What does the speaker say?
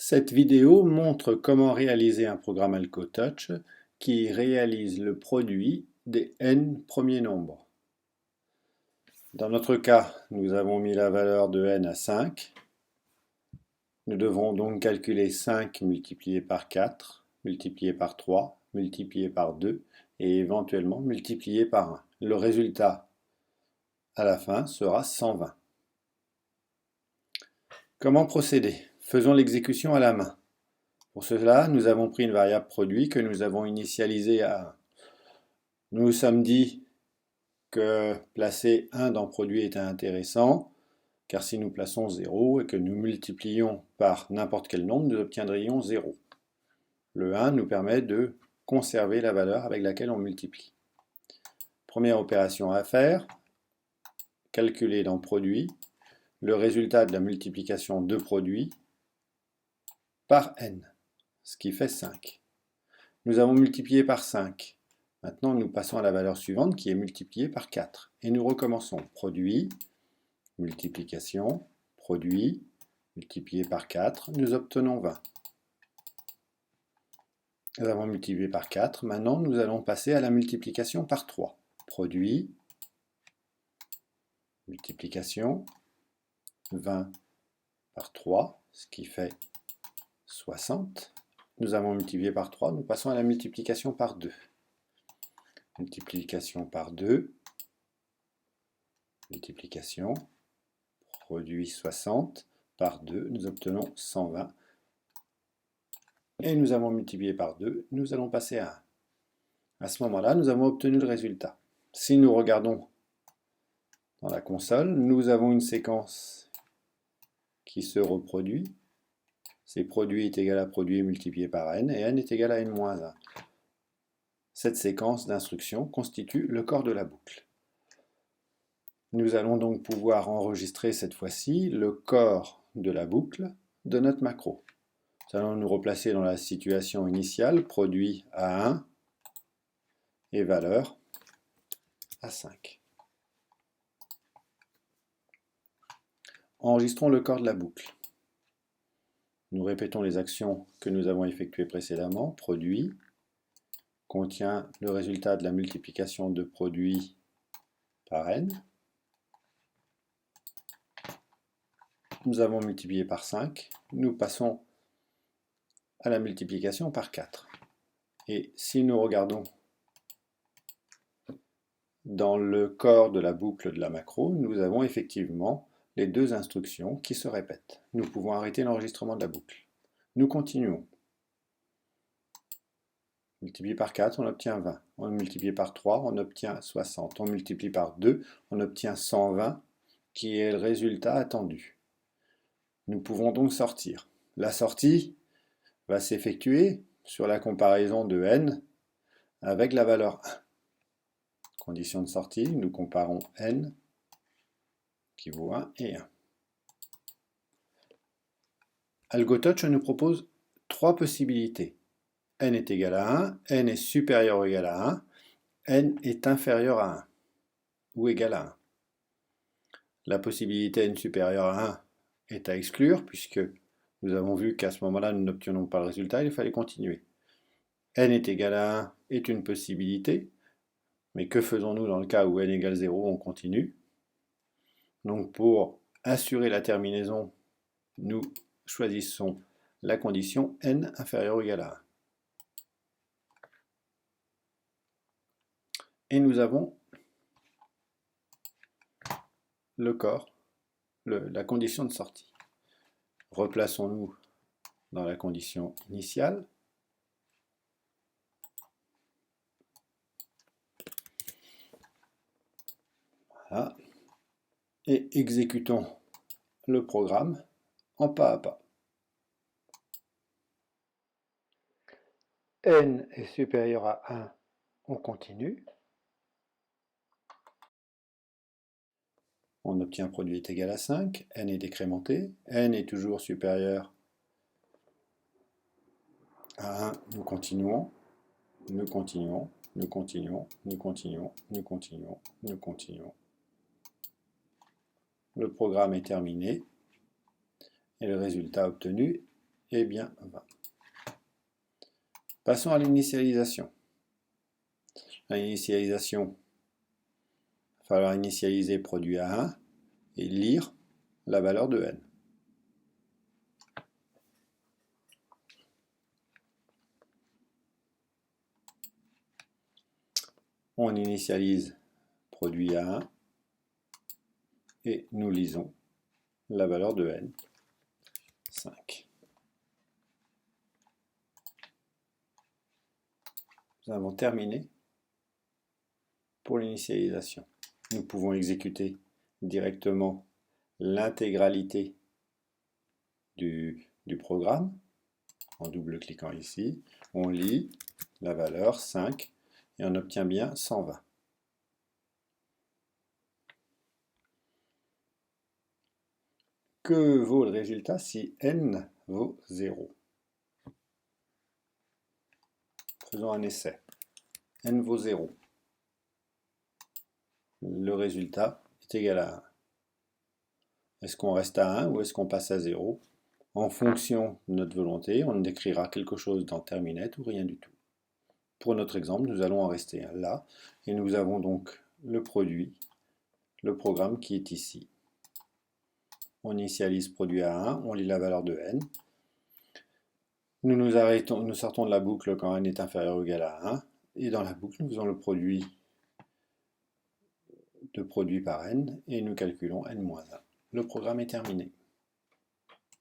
Cette vidéo montre comment réaliser un programme AlgoTouch qui réalise le produit des n premiers nombres. Dans notre cas, nous avons mis la valeur de n à 5. Nous devrons donc calculer 5 multiplié par 4, multiplié par 3, multiplié par 2 et éventuellement multiplié par 1. Le résultat à la fin sera 120. Comment procéder? Faisons l'exécution à la main. Pour cela, nous avons pris une variable produit que nous avons initialisée à 1. Nous nous sommes dit que placer 1 dans produit était intéressant, car si nous plaçons 0 et que nous multiplions par n'importe quel nombre, nous obtiendrions 0. Le 1 nous permet de conserver la valeur avec laquelle on multiplie. Première opération à faire, calculer dans produit le résultat de la multiplication de produit par n, ce qui fait 5. Nous avons multiplié par 5. Maintenant, nous passons à la valeur suivante qui est multipliée par 4. Et nous recommençons. Produit, multiplication, produit, multiplié par 4. Nous obtenons 20. Nous avons multiplié par 4. Maintenant, nous allons passer à la multiplication par 3. Produit, multiplication, 20 par 3, ce qui fait 60. Nous avons multiplié par 3. Nous passons à la multiplication par 2. Multiplication par 2, multiplication, produit 60 par 2, nous obtenons 120. Et nous avons multiplié par 2, nous allons passer à 1. À ce moment-là, nous avons obtenu le résultat. Si nous regardons dans la console, nous avons une séquence qui se reproduit. C'est produit est égal à produit multiplié par n, et n est égal à n-1. Cette séquence d'instructions constitue le corps de la boucle. Nous allons donc pouvoir enregistrer cette fois-ci le corps de la boucle de notre macro. Nous allons nous replacer dans la situation initiale, produit à 1 et valeur à 5. Enregistrons le corps de la boucle. Nous répétons les actions que nous avons effectuées précédemment. Produit contient le résultat de la multiplication de produit par n. Nous avons multiplié par 5. Nous passons à la multiplication par 4. Et si nous regardons dans le corps de la boucle de la macro, nous avons effectivement les deux instructions qui se répètent. Nous pouvons arrêter l'enregistrement de la boucle. Nous continuons. Multiplié par 4, on obtient 20. On multiplie par 3, on obtient 60. On multiplie par 2, on obtient 120, qui est le résultat attendu. Nous pouvons donc sortir. La sortie va s'effectuer sur la comparaison de n avec la valeur 1. Condition de sortie, nous comparons n qui vaut 1 et 1. AlgoTouch nous propose trois possibilités. N est égal à 1, n est supérieur ou égal à 1, n est inférieur à 1 ou égal à 1. La possibilité n supérieur à 1 est à exclure puisque nous avons vu qu'à ce moment-là nous n'obtenons pas le résultat, il fallait continuer. N est égal à 1 est une possibilité, mais que faisons-nous dans le cas où n égale 0, on continue. Donc pour assurer la terminaison, nous choisissons la condition n inférieur ou égal à 1. Et nous avons le corps, la condition de sortie. Replaçons-nous dans la condition initiale. Voilà. Et exécutons le programme en pas à pas. N est supérieur à 1, on continue. On obtient produit est égal à 5, n est décrémenté, n est toujours supérieur à 1, nous continuons, nous continuons, nous continuons, nous continuons, nous continuons, nous continuons. Le programme est terminé et le résultat obtenu est bien 20. Passons à l'initialisation. L'initialisation, il va falloir initialiser produit à 1 et lire la valeur de n. On initialise produit à 1 et nous lisons la valeur de n, 5. Nous avons terminé pour l'initialisation. Nous pouvons exécuter directement l'intégralité du programme en double-cliquant ici. On lit la valeur 5 et on obtient bien 120. Que vaut le résultat si n vaut 0? Faisons un essai. N vaut 0. Le résultat est égal à 1. Est-ce qu'on reste à 1 ou est-ce qu'on passe à 0? En fonction de notre volonté, on décrira quelque chose dans Terminette ou rien du tout. Pour notre exemple, nous allons en rester là, et nous avons donc le produit, le programme qui est ici. On initialise produit à 1, on lit la valeur de n. Nous sortons de la boucle quand n est inférieur ou égal à 1, et dans la boucle, nous faisons le produit de produit par n, et nous calculons n-1. Le programme est terminé.